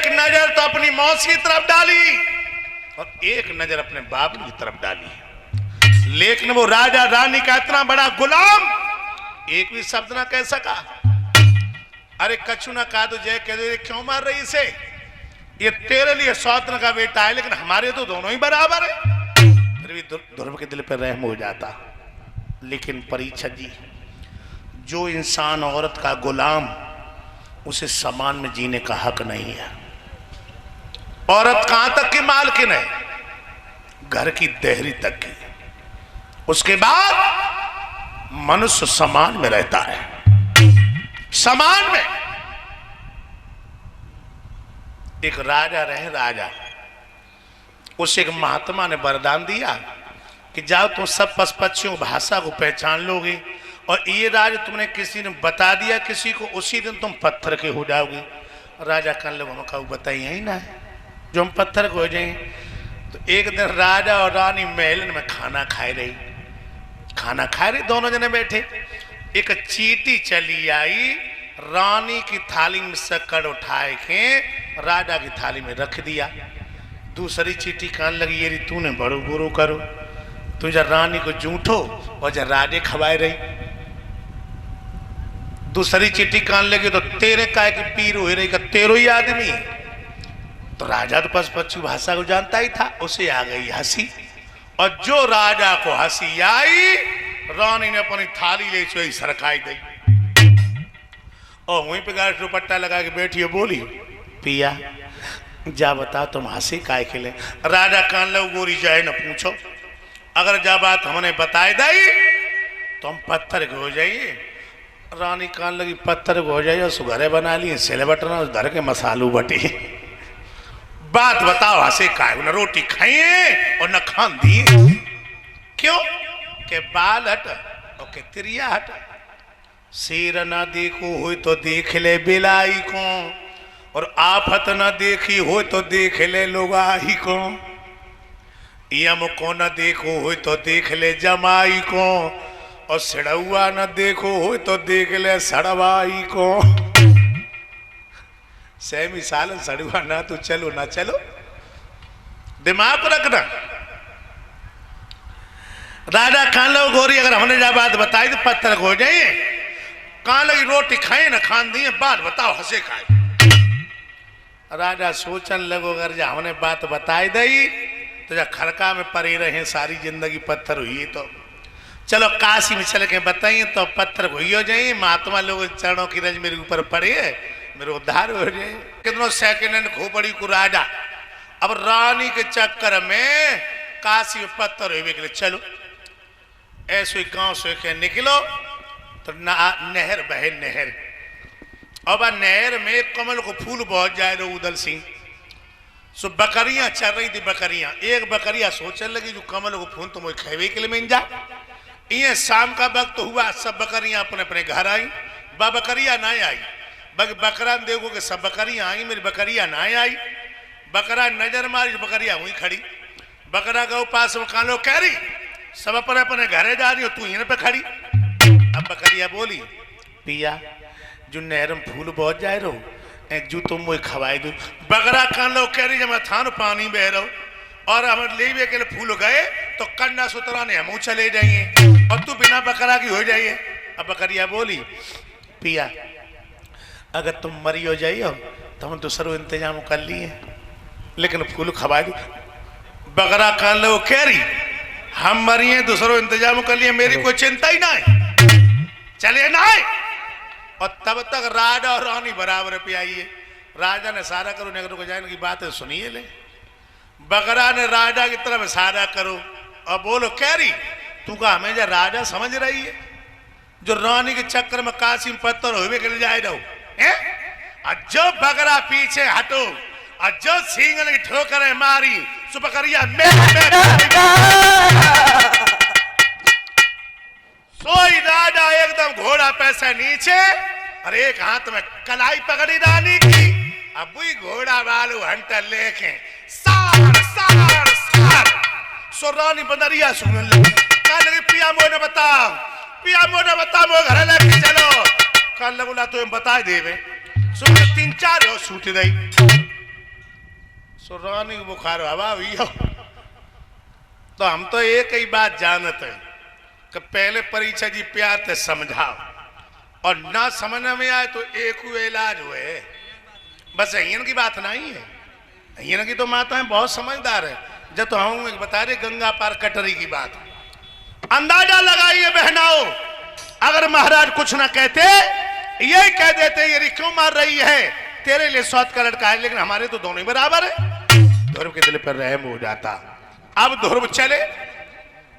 एक नजर तो अपनी मौसी की तरफ डाली और एक नजर अपने बाप की तरफ डाली, लेकिन वो राजा रानी का इतना बड़ा गुलाम एक भी शब्द ना कह सका। अरे कछु ना कहा तो जय कह दे, क्यों मार रही इसे, ये तेरे लिए सौतन का बेटा है लेकिन हमारे तो दोनों ही बराबर है। फिर भी ध्रुव के दिल पर रहम हो जाता। लेकिन परीक्षा जी, जो इंसान औरत का गुलाम, उसे समान में जीने का हक नहीं है। औरत कहां तक की मालकिन है, घर की देहरी तक की, उसके बाद मनुष्य समान में रहता है, समान में। एक राजा रहे, राजा, उसे एक महात्मा ने वरदान दिया कि जाओ तुम सब पशु पक्षियों भाषा को पहचान लोगे और ये राज तुमने किसी ने बता दिया किसी को, उसी दिन तुम पत्थर के हो जाओगे। राजा कहने लगा हम कहा बताइए ही ना है जो हम पत्थर को हो जाएंगे। तो एक दिन राजा और रानी महल में खाना खाए रही, दोनों जने बैठे। एक चींटी चली आई, रानी की थाली में शक्कर उठाए के राजा की थाली में रख दिया। दूसरी चींटी कहने लगी ये तूने बड़ो बुरो करो, तू जब रानी को जूठो और जब राजे खवाए रही। दूसरी चींटी कहने लगी तो तेरे काय की पीर हो रही का तेरो ही आदमी है। तो राजा तो पशु पक्षी भाषा को जानता ही था, उसे आ गई हंसी, और जो राजा को हंसी आई रानी ने अपनी थाली ले चुई सरकाई दी और वहीं पे गाय दुपट्टा लगा के बैठी बोली पिया जा बता तुम हंसी काय खेले। राजा कान लो गोरी जाए न पूछो, अगर जा बात हमने बताए दी तो हम पत्थर के हो जाइए। रानी कान लगी पत्थर को हो जाइए और सुघरे बना लिए सिले बटना धर के मसालू बटी। बात बताओ हंसे काय, न रोटी खाइए और न खान दिए, क्यों के बाल हट और के तिरिया हट। शेर ना देखो हो तो देख ले बिलाई को, और आफत न देखी हो तो देख ले लोगाही को। यम को न देखो हो तो देख ले जमाई को, और सड़ुआ न देखो हो तो देख ले सड़वाई को। से मिसाल सड़ुआ ना तो चलो ना चलो, दिमाग रखना। राजा खान लो गोरी अगर हमने जा बात बताई तो पत्थर हो जाइए। कहां लगी रोटी खाए ना खान दिए, बात बताओ हंसे खाए। राजा सोचन लगो अगर जा हमने बात बताई दी तो जा खरका में पड़े रहे सारी जिंदगी पत्थर हुई, तो चलो काशी में चल के बताइए तो पत्थर हुई हो जाइए। महात्मा लोग चरणों की रज मेरे ऊपर पड़े, मेरे उद्धार हो जाए। कितनों सेकेंड हैंड खोपड़ी को राजा अब रानी के चक्कर में काशी में पत्थर हुए के लिए चलो ऐसे गांव से के निकलो तो नहर बहे, नहर अब नहर में कमल को फूल बहुत जाए रो उदल सिंह। सो बकरियां चल रही थी, बकरियां एक बकरियां सोचने लगी जो कमल को फूल तो मुझे खेवे के लिए मिल जा। ये शाम का वक्त हुआ, सब बकरियां अपने अपने घर आई, बकरियां ना आई। बकरा देखो कि सब बकरियां आई, मेरी बकरियां ना आई। बकरा नजर मारी, बकरियां हुई खड़ी। बकरा गौ पास में कालो कह रही सब अपने अपने घरे जा रही हो, तू यहाँ पे खड़ी। अब बकरिया बोली पिया जो नहर में फूल बहुत जाए रहो जो तुम मुझे खवाए दो। बकरा कान लो कह रही जब मैं थान पानी बह रहा और हम ले के लिए फूल गए तो कन्या सुतरा ने हम चले जाइए और तू बिना बकरा की हो जाइए। अब बकरिया बोली पिया अगर तुम मरी हो जाइयो तो हम दूसरों इंतजाम कर लिए लेकिन फूल खवा दो। बकरा कान लो कह रही हम मरिए दूसरों इंतजाम कर लिए, मेरी कोई चिंता ही ना है, चलिए ना है। और तब तक राजा और रानी बराबर पे आइए। राजा ने सारा करो नेगरों को जाने की बात है सुनिए ले। बकरा ने राजा की तरफ सारा करो और बोलो कह रही तू का हमें जा राजा समझ रही है जो रानी के चक्कर में काशी में पत्थर हुए के लिए जाए रहो। जो बकरा पीछे हटो और जो सिंह ने ठोकर मारी सो बकरिया सोई राजा एकदम घोड़ा पैसे नीचे और एक हाथ में कलाई पकड़ी रानी की। अब वही घोड़ा वालू हंटर लेके सार सार सार सो रानी बंदरिया सुनने लगी। कहने लगी पिया मोने बता, पिया मोने बता मो घर लेके चलो। कल लगुला तो बता देवे सुन 3-4 हो सूट दई सुरानी बुखार हवा हुई हो। तो हम तो एक ही बात जानते हैं कि पहले परीक्षा जी प्यार से समझाओ और ना समझ में आए तो एक ही इलाज हुए। बस अहियन की बात नहीं है, अहियन की तो माताएं बहुत समझदार है। जब तो हम बता रहे गंगा पार कटरी की बात, अंदाजा लगाइए बहनाओ, अगर महाराज कुछ ना कहते ये कह देते ये क्यों मार रही है, तेरे लिए 100 का लड़का है लेकिन हमारे तो दोनों ही बराबर है। ध्रुव के दिल पर रहम हो जाता। अब ध्रुव चले